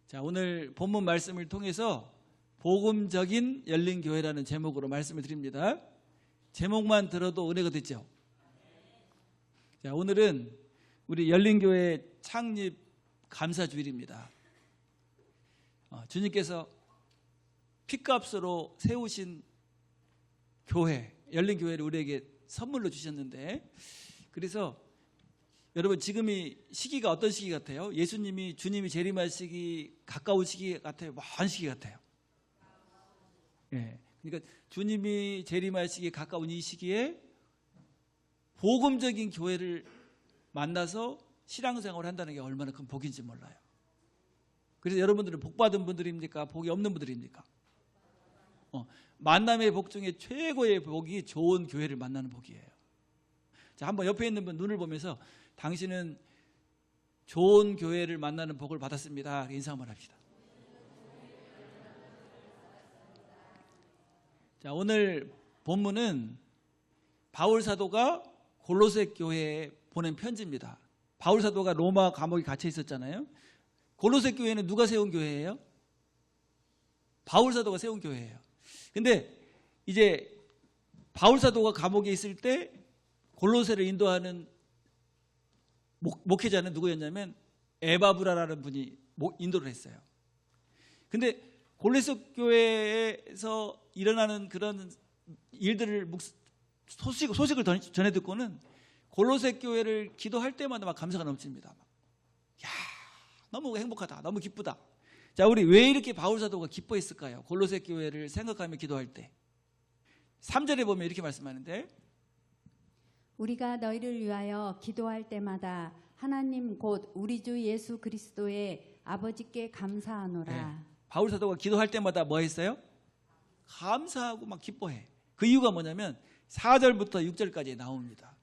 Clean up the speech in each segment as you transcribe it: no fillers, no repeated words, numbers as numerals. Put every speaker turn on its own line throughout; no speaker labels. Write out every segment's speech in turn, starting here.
자, 오늘 본문 말씀을 통해서 복음적인 열린교회라는 제목으로 말씀을 드립니다. 제목만 들어도 은혜가 되죠. 자, 오늘은 우리 열린교회 창립 감사주일입니다. 주님께서 피값으로 세우신 교회, 열린교회를 우리에게 선물로 주셨는데, 그래서 여러분 지금이 시기가 어떤 시기 같아요? 주님이 재림하시기 가까운 시기 같아요? 먼 시기 같아요? 예. 그러니까 주님이 재림하시기 가까운 이 시기에 복음적인 교회를 만나서 신앙생활을 한다는 게 얼마나 큰 복인지 몰라요. 그래서 여러분들은 복 받은 분들입니까? 복이 없는 분들입니까? 만남의 복 중에 최고의 복이 좋은 교회를 만나는 복이에요. 자, 한번 옆에 있는 분 눈을 보면서 당신은 좋은 교회를 만나는 복을 받았습니다. 인사 한번 합시다. 자, 오늘 본문은 바울 사도가 골로새 교회에 보낸 편지입니다. 바울 사도가 로마 감옥에 갇혀 있었잖아요. 골로새 교회는 누가 세운 교회예요? 바울 사도가 세운 교회예요. 근데 이제 바울 사도가 감옥에 있을 때 골로새를 인도하는 목회자는 누구였냐면 에바브라라는 분이 인도를 했어요. 근데 골로새 교회에서 일어나는 그런 일들을 소식을 전해 듣고는 골로새 교회를 기도할 때마다 막 감사가 넘칩니다. 야, 너무 행복하다, 너무 기쁘다. 자, 우리 왜 이렇게 바울 사도가 기뻐했을까요? 골로새 교회를 생각하며 기도할 때 3절에 보면 이렇게 말씀하는데,
우리가 너희를 위하여 기도할 때마다 하나님 곧 우리 주 예수 그리스도의 아버지께 감사하노라.
네. 바울 사도가 기도할 때마다 뭐 했어요? 감사하고 막 기뻐해. 그 이유가 뭐냐면 4절부터 6절까지 나옵니다.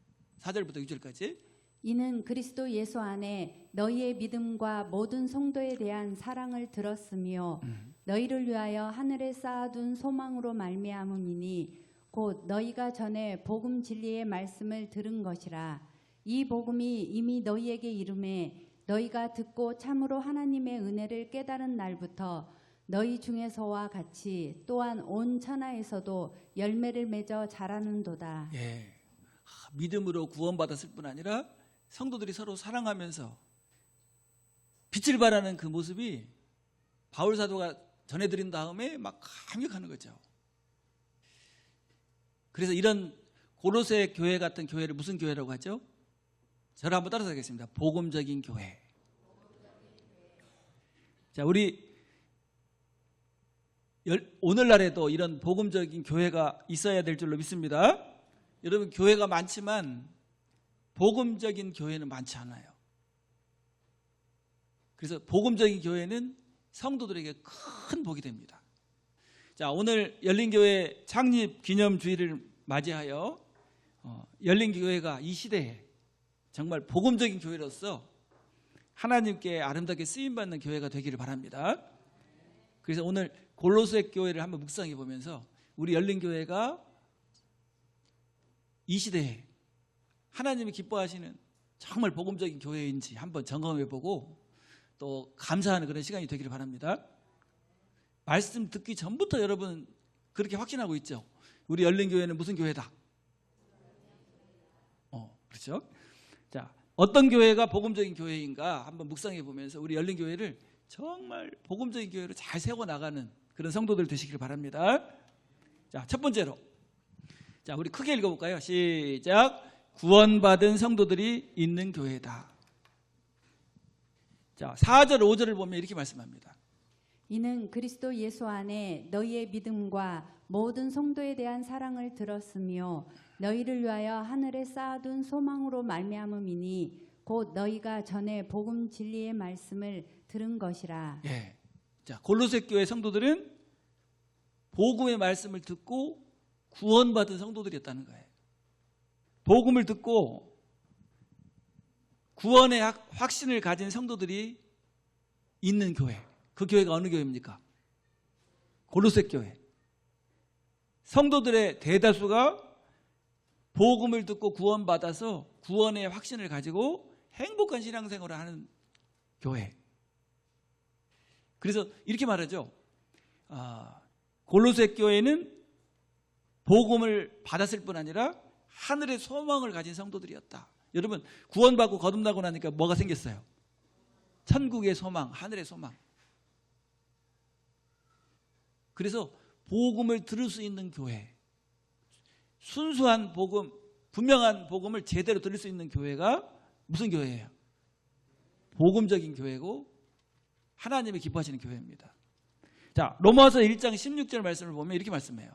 4절부터 6절까지.
이는 그리스도 예수 안에 너희의 믿음과 모든 성도에 대한 사랑을 들었으며 너희를 위하여 하늘에 쌓아둔 소망으로 말미암음이니 곧 너희가 전에 복음 진리의 말씀을 들은 것이라. 이 복음이 이미 너희에게 이름에 너희가 듣고 참으로 하나님의 은혜를 깨달은 날부터 너희 중에서와 같이 또한 온 천하에서도 열매를 맺어 자라는도다.
예. 믿음으로 구원받았을 뿐 아니라 성도들이 서로 사랑하면서 빛을 발하는 그 모습이 바울 사도가 전해드린 다음에 막 감격하는 거죠. 그래서 이런 골로새 교회 같은 교회를 무슨 교회라고 하죠? 저를 한번 따라서 하겠습니다. 복음적인 교회. 자, 우리 오늘날에도 이런 복음적인 교회가 있어야 될 줄로 믿습니다. 여러분, 교회가 많지만 복음적인 교회는 많지 않아요. 그래서 복음적인 교회는 성도들에게 큰 복이 됩니다. 자, 오늘 열린교회 창립 기념주일을 맞이하여 열린교회가 이 시대에 정말 복음적인 교회로서 하나님께 아름답게 쓰임받는 교회가 되기를 바랍니다. 그래서 오늘 골로새 교회를 한번 묵상해 보면서 우리 열린교회가 이 시대에 하나님이 기뻐하시는 정말 복음적인 교회인지 한번 점검해 보고 또 감사하는 그런 시간이 되기를 바랍니다. 말씀 듣기 전부터 여러분 그렇게 확신하고 있죠. 우리 열린교회는 무슨 교회다? 그렇죠? 자, 어떤 교회가 복음적인 교회인가 한번 묵상해 보면서 우리 열린교회를 정말 복음적인 교회로 잘 세워나가는 그런 성도들 되시길 바랍니다. 자, 첫 번째로, 자, 우리 크게 읽어볼까요? 시작. 구원받은 성도들이 있는 교회다. 자, 4절 5절을 보면 이렇게 말씀합니다.
이는 그리스도 예수 안에 너희의 믿음과 모든 성도에 대한 사랑을 들었으며 너희를 위하여 하늘에 쌓아둔 소망으로 말미암음이니 곧 너희가 전에 복음 진리의 말씀을 들은 것이라.
예. 자, 골로새 교회 성도들은 복음의 말씀을 듣고 구원받은 성도들이었다는 거예요. 복음을 듣고 구원의 확신을 가진 성도들이 있는 교회. 그 교회가 어느 교회입니까? 골로새 교회. 성도들의 대다수가 복음을 듣고 구원받아서 구원의 확신을 가지고 행복한 신앙생활을 하는 교회. 그래서 이렇게 말하죠. 골로새 교회는 복음을 받았을 뿐 아니라 하늘의 소망을 가진 성도들이었다. 여러분, 구원받고 거듭나고 나니까 뭐가 생겼어요? 천국의 소망, 하늘의 소망. 그래서 복음을 들을 수 있는 교회, 순수한 복음, 분명한 복음을 제대로 들을 수 있는 교회가 무슨 교회예요? 복음적인 교회고 하나님이 기뻐하시는 교회입니다. 자, 로마서 1장 16절 말씀을 보면 이렇게 말씀해요.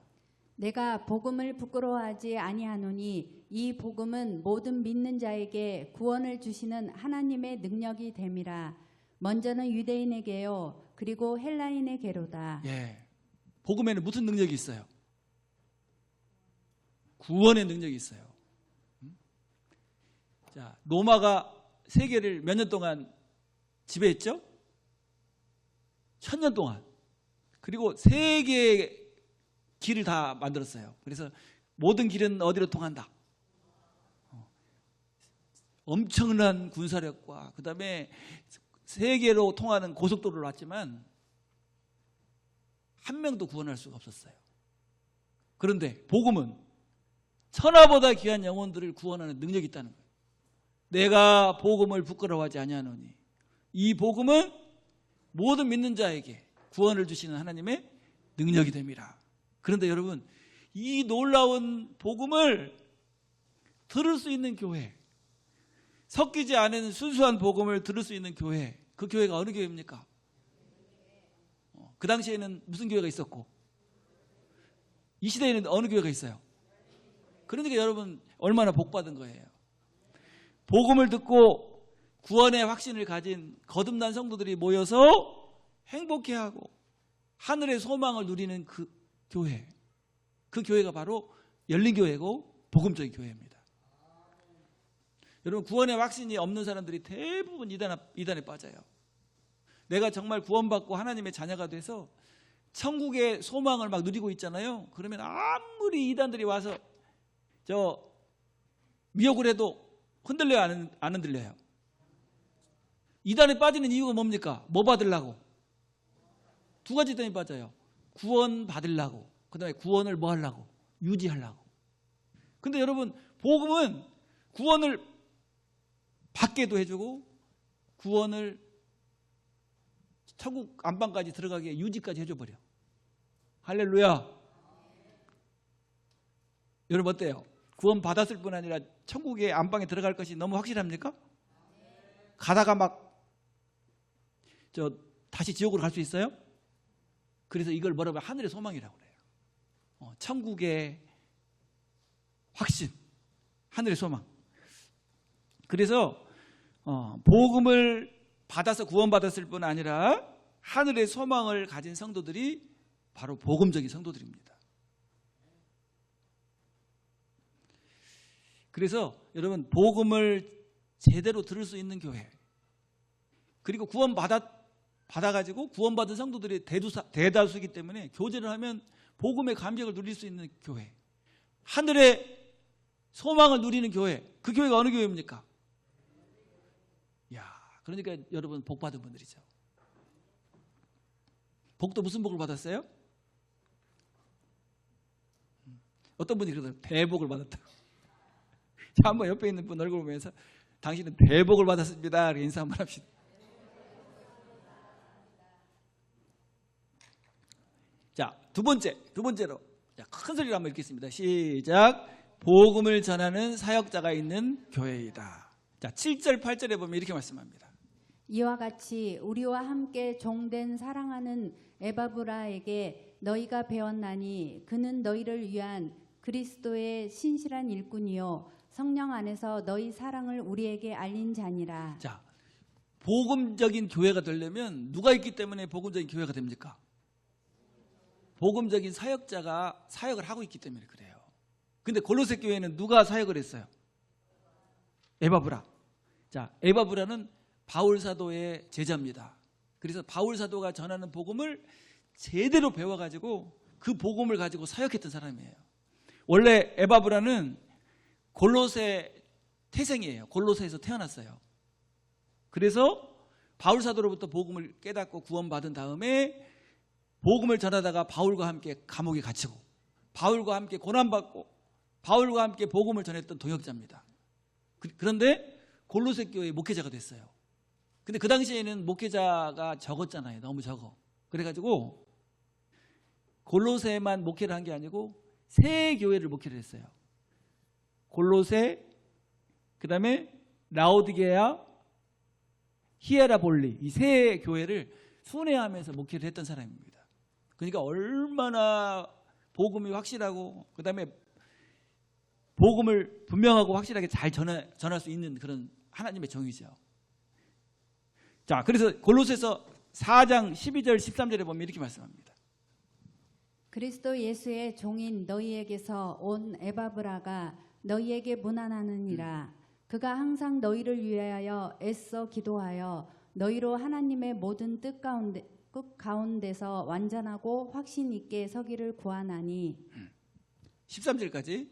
내가 복음을 부끄러워하지 아니하노니 이 복음은 모든 믿는 자에게 구원을 주시는 하나님의 능력이 됨이라. 먼저는 유대인에게요 그리고 헬라인에게로다.
예, 복음에는 무슨 능력이 있어요? 구원의 능력이 있어요. 자, 로마가 세계를 몇 년 동안 지배했죠? 1000년 동안. 그리고 세 개의 길을 다 만들었어요. 그래서 모든 길은 어디로 통한다? 엄청난 군사력과 그 다음에 세계로 통하는 고속도로를 놨지만 한 명도 구원할 수가 없었어요. 그런데 복음은 천하보다 귀한 영혼들을 구원하는 능력이 있다는 거예요. 내가 복음을 부끄러워하지 아니하노니 이 복음은 모든 믿는 자에게 구원을 주시는 하나님의 능력이 됨이라. 그런데 여러분, 이 놀라운 복음을 들을 수 있는 교회, 섞이지 않은 순수한 복음을 들을 수 있는 교회, 그 교회가 어느 교회입니까? 그 당시에는 무슨 교회가 있었고 이 시대에는 어느 교회가 있어요? 그러니까 여러분 얼마나 복받은 거예요. 복음을 듣고 구원의 확신을 가진 거듭난 성도들이 모여서 행복해하고 하늘의 소망을 누리는 그 교회, 그 교회가 바로 열린교회고 복음적인 교회입니다. 여러분, 구원의 확신이 없는 사람들이 대부분 이단에 빠져요. 내가 정말 구원받고 하나님의 자녀가 돼서 천국의 소망을 막 누리고 있잖아요. 그러면 아무리 이단들이 와서 미혹을 해도 흔들려요, 안 흔들려요? 이단에 빠지는 이유가 뭡니까? 뭐 받으려고? 두 가지 때문에 빠져요. 구원 받으려고, 그 다음에 구원을 뭐 하려고? 유지하려고. 근데 여러분, 복음은 구원을 받게도 해주고 구원을 천국 안방까지 들어가게 유지까지 해줘버려. 할렐루야. 여러분 어때요? 구원 받았을 뿐 아니라 천국의 안방에 들어갈 것이 너무 확실합니까? 가다가 막 다시 지옥으로 갈 수 있어요? 그래서 이걸 뭐라고 해요? 하늘의 소망이라고 그래요. 천국의 확신, 하늘의 소망. 그래서 복음을 받아서 구원받았을 뿐 아니라 하늘의 소망을 가진 성도들이 바로 복음적인 성도들입니다. 그래서 여러분, 복음을 제대로 들을 수 있는 교회, 그리고 구원 받아가지고 구원받은 성도들이 대다수이기 때문에 교제를 하면 복음의 감격을 누릴 수 있는 교회, 하늘의 소망을 누리는 교회, 그 교회가 어느 교회입니까? 그러니까 여러분 복 받은 분들이죠. 복도 무슨 복을 받았어요? 어떤 분이 그러더라고요. 대복을 받았다. 자, 한번 옆에 있는 분 얼굴 보면서 당신은 대복을 받았습니다. 인사 한번 합시다. 자, 두 번째로 큰 소리로 한번 읽겠습니다. 시작. 복음을 전하는 사역자가 있는 교회이다. 자, 7절 8절에 보면 이렇게 말씀합니다.
이와 같이 우리와 함께 종된 사랑하는 에바브라에게 너희가 배웠나니 그는 너희를 위한 그리스도의 신실한 일꾼이요 성령 안에서 너희 사랑을 우리에게 알린 자니라.
자, 복음적인 교회가 되려면 누가 있기 때문에 복음적인 교회가 됩니까? 복음적인 사역자가 사역을 하고 있기 때문에 그래요. 근데 골로새 교회는 누가 사역을 했어요? 에바브라. 자, 에바브라는 바울 사도의 제자입니다. 그래서 바울 사도가 전하는 복음을 제대로 배워가지고 그 복음을 가지고 사역했던 사람이에요. 원래 에바브라는 골로새 태생이에요. 골로새에서 태어났어요. 그래서 바울 사도로부터 복음을 깨닫고 구원받은 다음에 복음을 전하다가 바울과 함께 감옥에 갇히고 바울과 함께 고난받고 바울과 함께 복음을 전했던 동역자입니다. 그런데 골로새 교회 목회자가 됐어요. 근데 그 당시에는 목회자가 적었잖아요. 너무 적어. 그래가지고 골로새만 목회를 한 게 아니고 세 교회를 목회를 했어요. 골로새, 그 다음에 라오디게아, 히에라볼리, 이 세 교회를 순회하면서 목회를 했던 사람입니다. 그러니까 얼마나 복음이 확실하고 그 다음에 복음을 분명하고 확실하게 잘 전할 수 있는 그런 하나님의 종이죠. 자, 그래서 골로새서 4장 12절 13절에 보면 이렇게 말씀합니다.
그리스도 예수의 종인 너희에게서 온 에바브라가 너희에게 문안하느니라. 그가 항상 너희를 위하여 애써 기도하여 너희로 하나님의 모든 뜻 가운데서 완전하고 확신 있게 서기를 구하나니
13절까지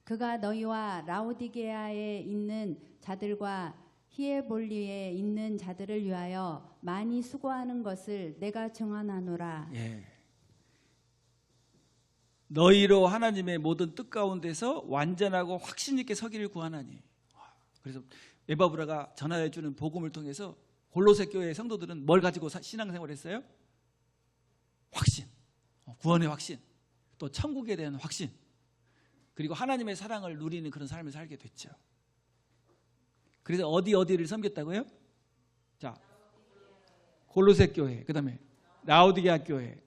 그가 너희와 라오디게아에 있는 자들과 히에볼리에 있는 자들을 위하여 많이 수고하는 것을 내가 증언하노라.
예. 너희로 하나님의 모든 뜻 가운데서 완전하고 확신 있게 서기를 구하나니. 그래서 에바브라가 전하여 주는 복음을 통해서 골로새 교회의 성도들은 뭘 가지고 신앙생활을 했어요? 확신, 구원의 확신, 또 천국에 대한 확신, 그리고 하나님의 사랑을 누리는 그런 삶을 살게 됐죠. 그래서 어디를 섬겼다고요? 자, 골로새 교회, 그 다음에 라오디게아 교회,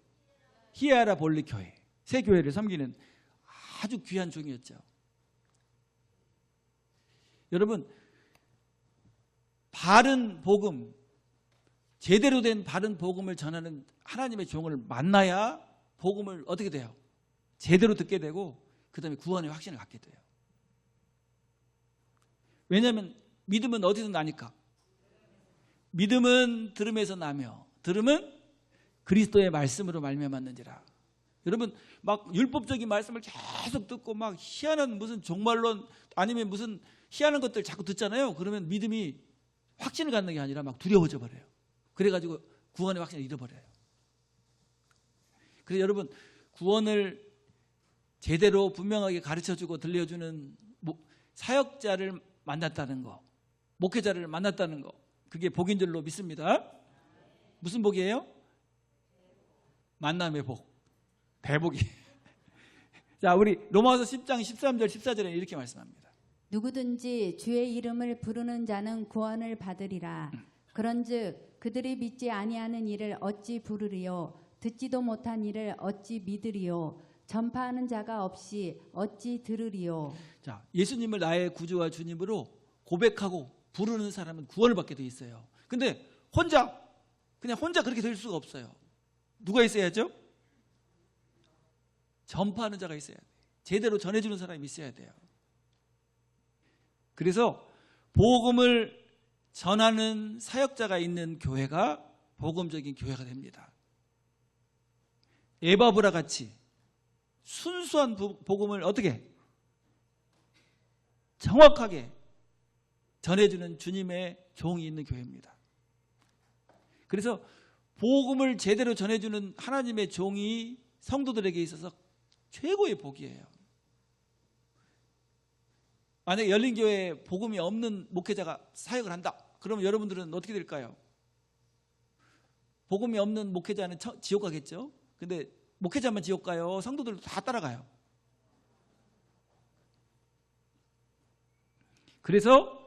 히에라볼리 교회, 세 교회를 섬기는 아주 귀한 종이었죠. 여러분, 바른 복음, 제대로 된 바른 복음을 전하는 하나님의 종을 만나야 복음을 어떻게 돼요? 제대로 듣게 되고 그 다음에 구원의 확신을 갖게 돼요. 왜냐하면 믿음은 어디서 나니까? 믿음은 들음에서 나며 들음은 그리스도의 말씀으로 말미암았는지라. 여러분, 막 율법적인 말씀을 계속 듣고 막 희한한 무슨 종말론 아니면 무슨 희한한 것들 자꾸 듣잖아요. 그러면 믿음이 확신을 갖는 게 아니라 막 두려워져 버려요. 그래가지고 구원의 확신을 잃어버려요. 그래서 여러분, 구원을 제대로 분명하게 가르쳐주고 들려주는 사역자를 만났다는 거, 목회자를 만났다는 거, 그게 복인 줄로 믿습니다. 무슨 복이에요? 만남의 복, 대복이. 자, 우리 로마서 10장 13절 14절에 이렇게 말씀합니다.
누구든지 주의 이름을 부르는 자는 구원을 받으리라. 그런즉 그들이 믿지 아니하는 이를 어찌 부르리요? 듣지도 못한 이를 어찌 믿으리요? 전파하는 자가 없이 어찌 들으리요? 자,
예수님을 나의 구주와 주님으로 고백하고 부르는 사람은 구원을 받게 돼 있어요. 근데 그냥 혼자 그렇게 될 수가 없어요. 누가 있어야죠? 전파하는 자가 있어야 돼요. 제대로 전해주는 사람이 있어야 돼요. 그래서 복음을 전하는 사역자가 있는 교회가 복음적인 교회가 됩니다. 에바브라 같이 순수한 복음을 어떻게 정확하게 전해주는 주님의 종이 있는 교회입니다. 그래서 복음을 제대로 전해주는 하나님의 종이 성도들에게 있어서 최고의 복이에요. 만약에 열린교회에 복음이 없는 목회자가 사역을 한다. 그러면 여러분들은 어떻게 될까요? 복음이 없는 목회자는 지옥 가겠죠. 근데 목회자만 지옥 가요? 성도들도 다 따라가요. 그래서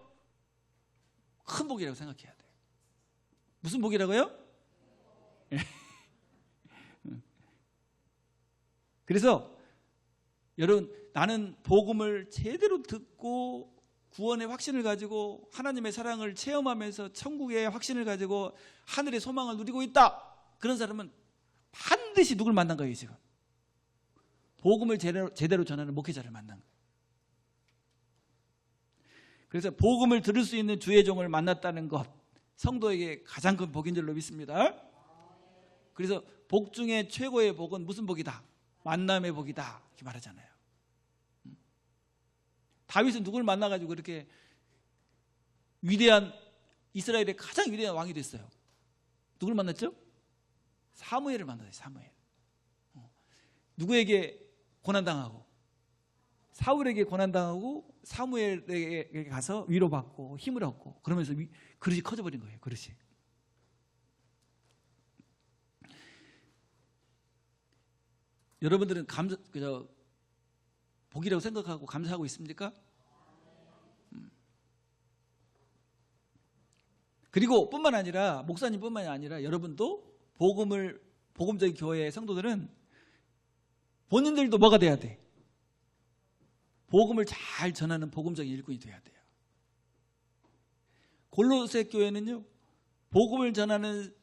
큰 복이라고 생각해야 돼요. 무슨 복이라고요? 그래서 여러분, 나는 복음을 제대로 듣고 구원의 확신을 가지고 하나님의 사랑을 체험하면서 천국의 확신을 가지고 하늘의 소망을 누리고 있다. 그런 사람은 반드시 누굴 만난 거예요, 지금? 복음을 제대로 전하는 목회자를 만난 거예요. 그래서 복음을 들을 수 있는 주의 종을 만났다는 것, 성도에게 가장 큰 복인 줄로 믿습니다. 그래서 복 중에 최고의 복은 무슨 복이다? 만남의 복이다, 이렇게 말하잖아요. 다윗은 누굴 만나가지고 그렇게 위대한 이스라엘의 가장 위대한 왕이 됐어요. 누굴 만났죠? 사무엘을 만났어요. 사무엘. 누구에게 고난당하고? 사울에게 고난당하고 사무엘에게 가서 위로받고 힘을 얻고, 그러면서 그릇이 커져버린 거예요. 그릇이. 여러분들은 복이라고 생각하고 감사하고 있습니까? 그리고 뿐만 아니라 목사님뿐만이 아니라 여러분도 복음적인 교회의 성도들은 본인들도 뭐가 돼야 돼? 복음을 잘 전하는 복음적인 일꾼이 돼야 돼요. 골로새 교회는요, 복음을 전하는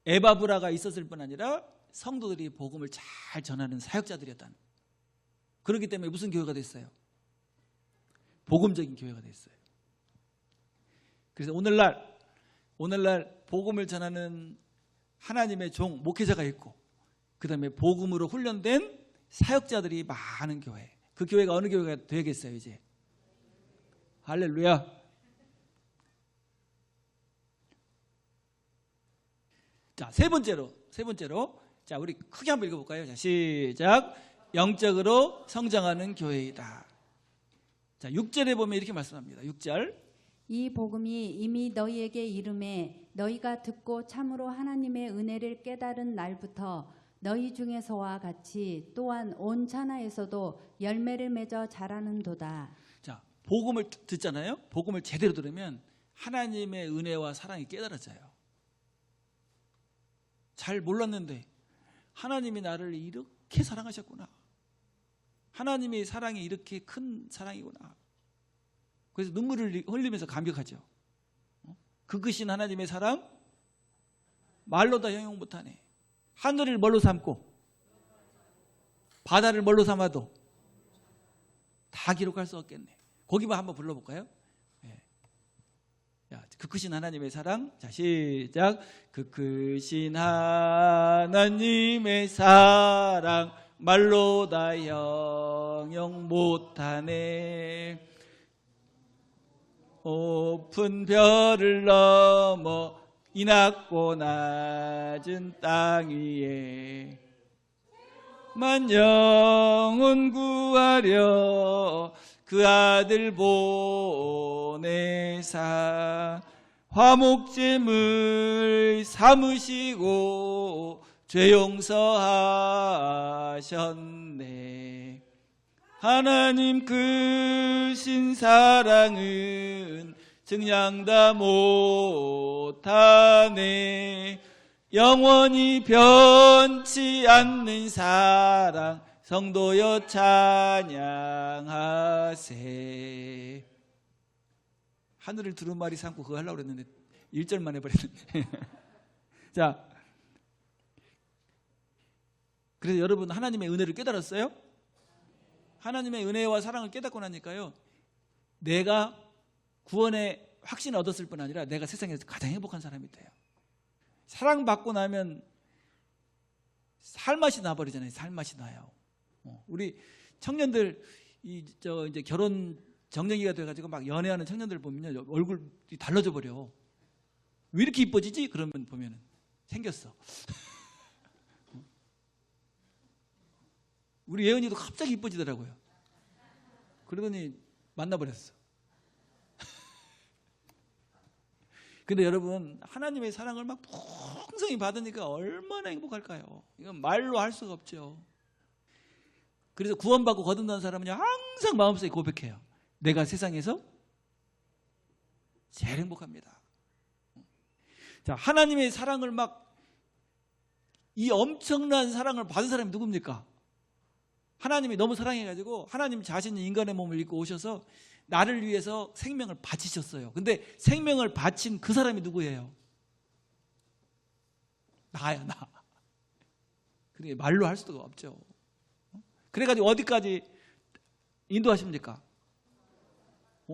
에바브라가 있었을 뿐 아니라 성도들이 복음을 잘 전하는 사역자들이었다는. 그렇기 때문에 무슨 교회가 됐어요? 복음적인 교회가 됐어요. 그래서 오늘날 복음을 전하는 하나님의 종, 목회자가 있고, 그 다음에 복음으로 훈련된 사역자들이 많은 교회. 그 교회가 어느 교회가 되겠어요, 이제? 할렐루야. 자, 세 번째로. 자, 우리 크게 한번 읽어볼까요? 자, 시작. 영적으로 성장하는 교회이다. 자, 6절에 보면 이렇게 말씀합니다. 6절.
이 복음이 이미 너희에게 이름에 너희가 듣고 참으로 하나님의 은혜를 깨달은 날부터 너희 중에서와 같이 또한 온 천하에서도 열매를 맺어 자라는도다.
자, 복음을 듣잖아요. 복음을 제대로 들으면 하나님의 은혜와 사랑이 깨달아져요. 잘 몰랐는데 하나님이 나를 이렇게 사랑하셨구나. 하나님의 사랑이 이렇게 큰 사랑이구나. 그래서 눈물을 흘리면서 감격하죠. 그 크신 하나님의 사랑 말로 다 형용 못하네. 하늘을 뭘로 삼고 바다를 뭘로 삼아도 다 기록할 수 없겠네. 거기만 한번 불러볼까요? 네. 자, 그 크신 하나님의 사랑. 자, 시작. 그 크신 하나님의 사랑 말로 다 형용 못하네. 높은 별을 넘어 이 낮고 낮은 땅 위에 만 영혼 구하려 그 아들 보내사 화목제물 삼으시고 죄 용서하셨네. 하나님 크신 사랑은 증량다 못하네. 영원히 변치 않는 사랑 성도여 찬양하세. 하늘을 두루마리 삼고 그거 하려고 그랬는데 1절만 해버렸는데. 자, 그래서 여러분 하나님의 은혜를 깨달았어요? 하나님의 은혜와 사랑을 깨닫고 나니까요, 내가 구원의 확신을 얻었을 뿐 아니라 내가 세상에서 가장 행복한 사람이 돼요. 사랑받고 나면 살맛이 나버리잖아요. 살맛이 나요. 우리 청년들 이제 결혼 정년기가 돼가지고 막 연애하는 청년들 보면요, 얼굴이 달라져 버려. 왜 이렇게 이뻐지지? 그러면 보면은 생겼어. 우리 예은이도 갑자기 이뻐지더라고요. 그러더니 만나버렸어. 근데 여러분, 하나님의 사랑을 막 풍성히 받으니까 얼마나 행복할까요? 이건 말로 할 수가 없죠. 그래서 구원받고 거듭난 사람은 항상 마음속에 고백해요. 내가 세상에서 제일 행복합니다. 자, 하나님의 사랑을 이 엄청난 사랑을 받은 사람이 누굽니까? 하나님이 너무 사랑해가지고 하나님 자신이 인간의 몸을 입고 오셔서 나를 위해서 생명을 바치셨어요. 근데 생명을 바친 그 사람이 누구예요? 나야, 나. 그게 말로 할 수가 없죠. 그래가지고 어디까지 인도하십니까?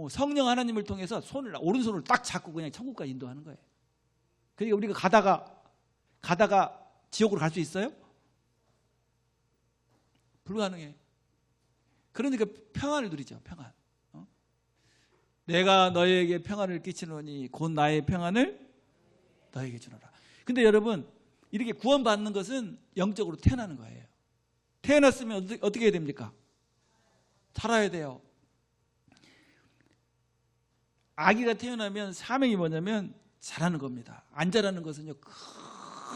성령 하나님을 통해서 오른손을 딱 잡고 그냥 천국까지 인도하는 거예요. 그러니까 우리가 가다가 지옥으로 갈 수 있어요? 불가능해. 그러니까 평안을 누리죠. 평안. 내가 너희에게 평안을 끼치노니 곧 나의 평안을 너희에게 주노라. 근데 여러분, 이렇게 구원받는 것은 영적으로 태어나는 거예요. 태어났으면 어떻게 해야 됩니까? 자라야 돼요. 아기가 태어나면 사명이 뭐냐면 자라는 겁니다. 안 자라는 것은요,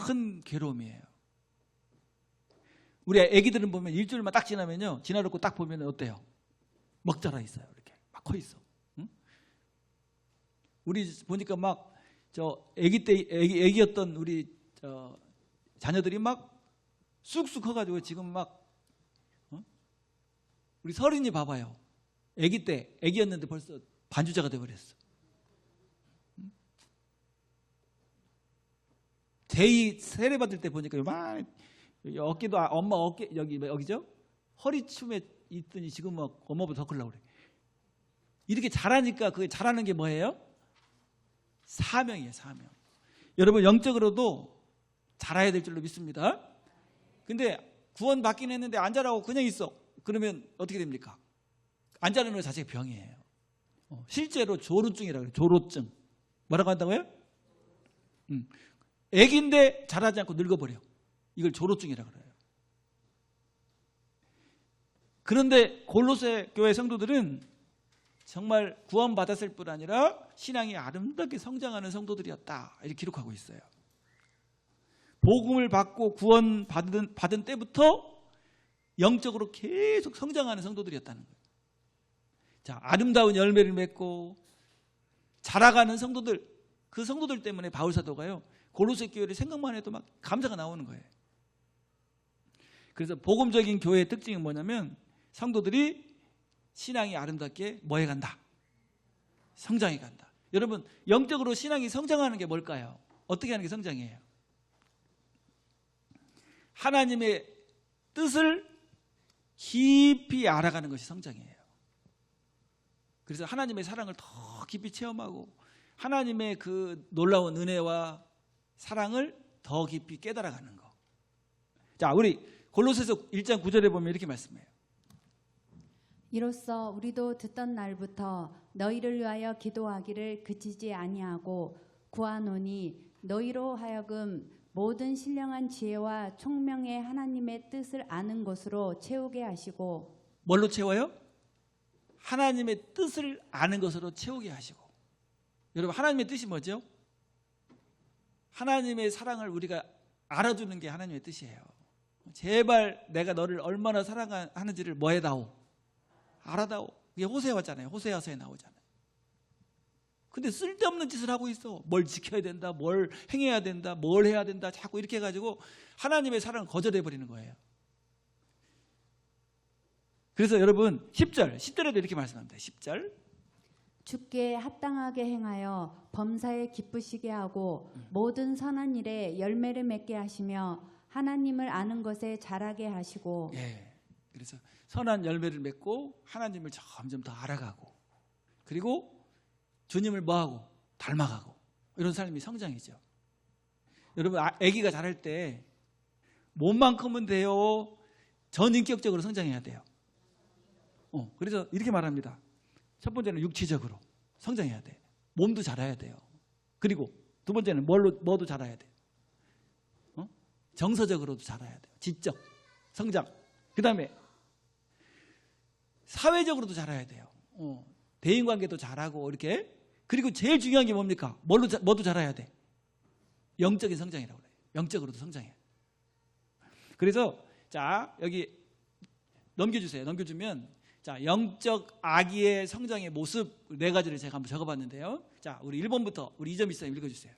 큰 괴로움이에요. 우리 애기들은 보면 일주일만 딱 지나면요, 지나놓고 딱 보면 어때요? 먹 자라 있어요. 이렇게 막 커 있어. 응? 우리 보니까 막 저 애기 때 애기였던 우리 저 자녀들이 막 쑥쑥 커가지고 지금 막 우리 서린이 봐봐요. 애기 때 애기였는데 벌써 반주자가 돼버렸어. 제이 세례 받을 때 보니까 막 어깨도 엄마 어깨 여기죠? 허리춤에 있더니 지금 막 엄마보다 더 크려고 그래. 이렇게 잘하니까 그게 잘하는 게 뭐예요? 사명이에요, 사명. 여러분 영적으로도 잘해야 될 줄로 믿습니다. 근데 구원 받긴 했는데 안 자라고 그냥 있어. 그러면 어떻게 됩니까? 안 자라는 것 자체가 병이에요. 실제로 조루증이라고 해요. 조루증. 뭐라고 한다고요? 애기인데 자라지 않고 늙어버려. 이걸 조루증이라고 그래요. 그런데 골로새 교회 성도들은 정말 구원받았을 뿐 아니라 신앙이 아름답게 성장하는 성도들이었다. 이렇게 기록하고 있어요. 복음을 받고 구원받은 때부터 영적으로 계속 성장하는 성도들이었다는 거예요. 자, 아름다운 열매를 맺고 자라가는 성도들, 그 성도들 때문에 바울 사도가요, 골로새 교회를 생각만 해도 막 감사가 나오는 거예요. 그래서 복음적인 교회의 특징은 뭐냐면 성도들이 신앙이 아름답게 뭐해 간다? 성장해 간다. 여러분, 영적으로 신앙이 성장하는 게 뭘까요? 어떻게 하는 게 성장이에요? 하나님의 뜻을 깊이 알아가는 것이 성장이에요. 그래서 하나님의 사랑을 더 깊이 체험하고 하나님의 그 놀라운 은혜와 사랑을 더 깊이 깨달아가는 거. 자, 우리 골로새서 1장 9절에 보면 이렇게 말씀해요.
이로써 우리도 듣던 날부터 너희를 위하여 기도하기를 그치지 아니하고 구하노니 너희로 하여금 모든 신령한 지혜와 총명의 하나님의 뜻을 아는 것으로 채우게 하시고.
뭘로 채워요? 하나님의 뜻을 아는 것으로 채우게 하시고. 여러분, 하나님의 뜻이 뭐죠? 하나님의 사랑을 우리가 알아주는 게 하나님의 뜻이에요. 제발 내가 너를 얼마나 사랑하는지를 뭐 해다오? 알아다오. 이게 호세아잖아요. 호세아서에 나오잖아요. 근데 쓸데없는 짓을 하고 있어. 뭘 지켜야 된다, 뭘 행해야 된다, 뭘 해야 된다, 자꾸 이렇게 해가지고 하나님의 사랑을 거절해버리는 거예요. 그래서 여러분 10절에도 이렇게 말씀합니다. 10절.
주께 합당하게 행하여 범사에 기쁘시게 하고 모든 선한 일에 열매를 맺게 하시며 하나님을 아는 것에 자라게 하시고.
예. 그래서 선한 열매를 맺고 하나님을 점점 더 알아가고 그리고 주님을 뭐하고? 닮아가고. 이런 삶이 성장이죠. 여러분, 아기가 자랄 때 몸만 크면 돼요? 전인격적으로 성장해야 돼요. 그래서 이렇게 말합니다. 첫 번째는 육체적으로 성장해야 돼. 몸도 자라야 돼요. 그리고 두 번째는 뭐도 자라야 돼요. 정서적으로도 자라야 돼요. 지적 성장. 그 다음에 사회적으로도 자라야 돼요. 대인관계도 잘하고 이렇게. 그리고 제일 중요한 게 뭡니까? 뭐도 자라야 돼? 영적인 성장이라고 그래요. 영적으로도 성장해. 그래서 자, 여기 넘겨주세요. 넘겨주면 자, 영적 아기의 성장의 모습 4가지를 제가 한번 적어봤는데요. 자, 우리 1번부터 우리 이점 이사님 읽어주세요.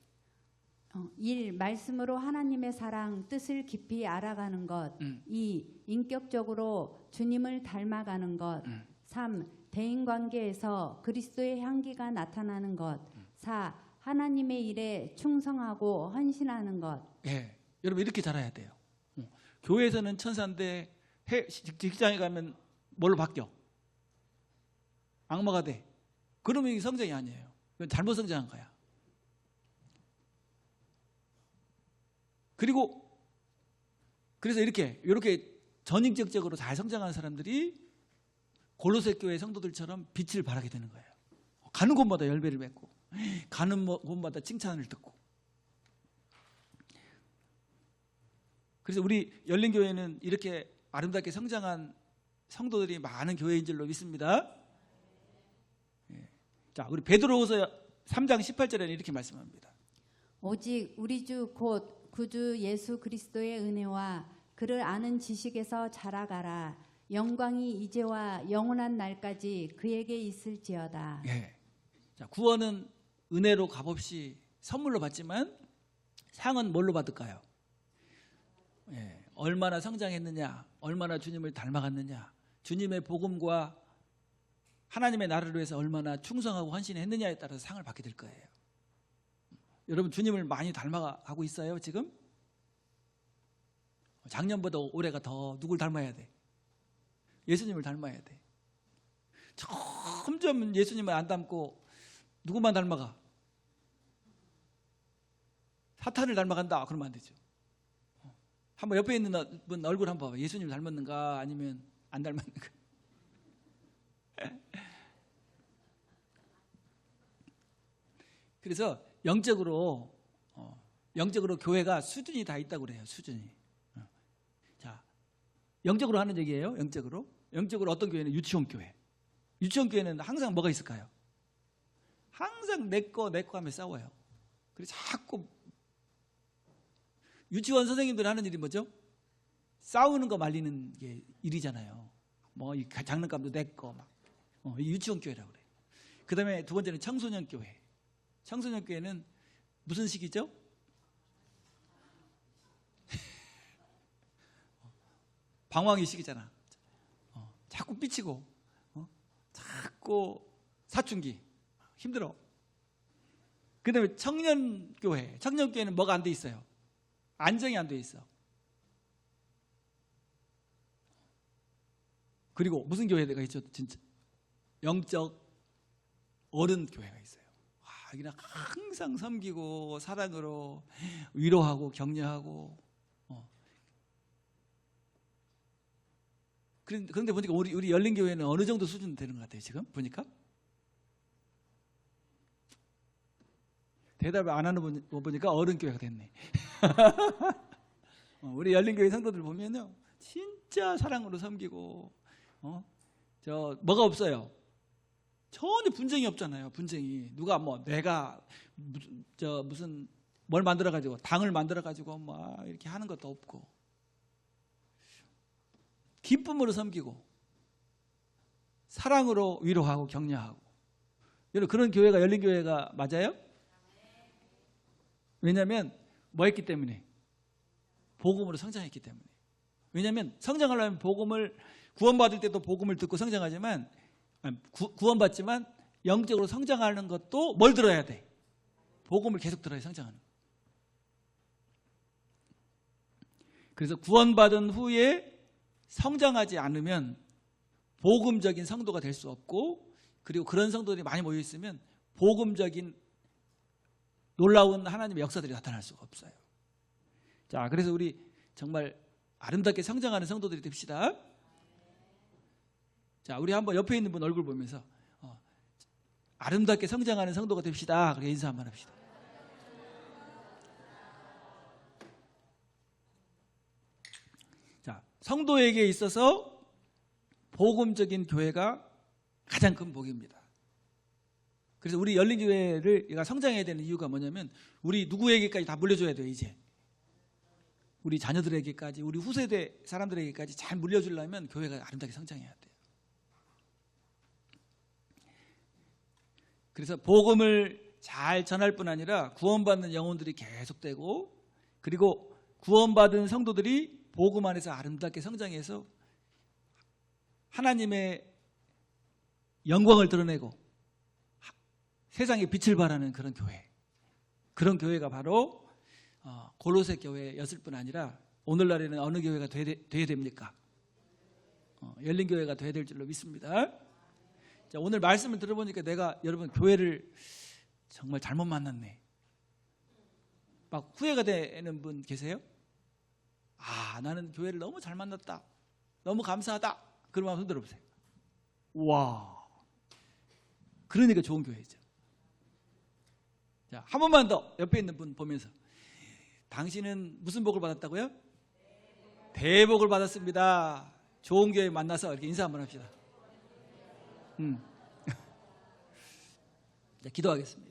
1. 말씀으로 하나님의 사랑, 뜻을 깊이 알아가는 것. 2. 인격적으로 주님을 닮아가는 것. 3. 대인관계에서 그리스도의 향기가 나타나는 것. 4. 하나님의 일에 충성하고 헌신하는 것.
예, 여러분 이렇게 자라야 돼요. 교회에서는 천사인데 직장에 가면 뭘로 바뀌어? 악마가 돼. 그러면 이게 성장이 아니에요. 이건 잘못 성장한 거야. 그래서 이렇게 전인격적으로 잘 성장하는 사람들이 골로새 교회 성도들처럼 빛을 발하게 되는 거예요. 가는 곳마다 열매를 맺고 가는 곳마다 칭찬을 듣고. 그래서 우리 열린교회는 이렇게 아름답게 성장한 성도들이 많은 교회인 줄로 믿습니다. 자, 우리 베드로후서 3장 18절에는 이렇게 말씀합니다.
오직 우리 주 곧 구주 예수 그리스도의 은혜와 그를 아는 지식에서 자라가라. 영광이 이제와 영원한 날까지 그에게 있을지어다.
예. 자, 구원은 은혜로 값없이 선물로 받지만 상은 뭘로 받을까요? 예. 얼마나 성장했느냐, 얼마나 주님을 닮아갔느냐, 주님의 복음과 하나님의 나라를 위해서 얼마나 충성하고 헌신했느냐에 따라서 상을 받게 될 거예요. 여러분 주님을 많이 닮아가고 있어요 지금? 작년보다 올해가 더 누굴 닮아야 돼? 예수님을 닮아야 돼. 점점 예수님을 안 닮고 누구만 닮아가? 사탄을 닮아간다 그러면 안 되죠. 한번 옆에 있는 분 얼굴 한번 봐봐. 예수님 닮았는가 아니면 안 닮았는가? 그래서 영적으로 교회가 수준이 다 있다고 그래요. 수준이. 자, 영적으로 하는 얘기예요. 영적으로 어떤 교회는 유치원 교회. 유치원 교회는 항상 뭐가 있을까요? 항상 내 거 하며 싸워요. 그래서 자꾸 유치원 선생님들 하는 일이 뭐죠? 싸우는 거 말리는 게 일이잖아요. 뭐 이 장난감도 내 거 막. 유치원 교회라고 그래요. 그다음에 두 번째는 청소년 교회. 청소년 교회는 무슨 시기죠? 방황의 시기잖아. 자꾸 삐치고, 자꾸 사춘기 힘들어. 그다음에 청년교회. 청년교회는 뭐가 안 돼 있어요? 안정이 안 돼 있어. 그리고 무슨 교회가 있죠? 진짜 영적 어른 교회가 있어요. 여기는 항상 섬기고 사랑으로 위로하고 격려하고. 그런데 보니까 우리 열린 교회는 어느 정도 수준 되는 것 같아요. 지금 보니까 대답을 안 하는 거 보니까 어른 교회가 됐네. 우리 열린 교회 성도들 보면요, 진짜 사랑으로 섬기고, 저 뭐가 없어요. 전혀 분쟁이 없잖아요. 분쟁이 누가 뭐 내가 무슨 뭘 만들어 가지고 당을 만들어 가지고 막 이렇게 하는 것도 없고, 기쁨으로 섬기고 사랑으로 위로하고 격려하고. 여러분 그런 교회가 열린 교회가 맞아요? 왜냐하면 뭐 했기 때문에? 복음으로 성장했기 때문에. 왜냐하면 성장하려면 복음을, 구원받을 때도 복음을 듣고 성장하지만, 구원받지만 영적으로 성장하는 것도 뭘 들어야 돼? 복음을 계속 들어야 성장하는. 그래서 구원받은 후에 성장하지 않으면 복음적인 성도가 될 수 없고, 그리고 그런 성도들이 많이 모여 있으면 복음적인 놀라운 하나님의 역사들이 나타날 수가 없어요. 자, 그래서 우리 정말 아름답게 성장하는 성도들이 됩시다. 자, 우리 한번 옆에 있는 분 얼굴 보면서 아름답게 성장하는 성도가 됩시다. 그렇게 인사 한번 합시다. 자, 성도에게 있어서 복음적인 교회가 가장 큰 복입니다. 그래서 우리 열린교회를 성장해야 되는 이유가 뭐냐면, 우리 누구에게까지 다 물려줘야 돼요. 이제 우리 자녀들에게까지, 우리 후세대 사람들에게까지 잘 물려주려면 교회가 아름답게 성장해야 돼요. 그래서 복음을 잘 전할 뿐 아니라 구원받는 영혼들이 계속되고, 그리고 구원받은 성도들이 복음 안에서 아름답게 성장해서 하나님의 영광을 드러내고 세상에 빛을 발하는 그런 교회. 그런 교회가 바로 골로새 교회였을 뿐 아니라 오늘날에는 어느 교회가 돼야 됩니까? 열린 교회가 돼야 될 줄로 믿습니다. 자, 오늘 말씀을 들어보니까 내가, 여러분, 교회를 정말 잘못 만났네, 막 후회가 되는 분 계세요? 나는 교회를 너무 잘 만났다, 너무 감사하다, 그러면 손 들어보세요. 와, 그러니까 좋은 교회죠. 자, 한 번만 더 옆에 있는 분 보면서 당신은 무슨 복을 받았다고요? 대복을 받았습니다. 좋은 교회 만나서 이렇게 인사 한번 합시다. 자, 기도하겠습니다.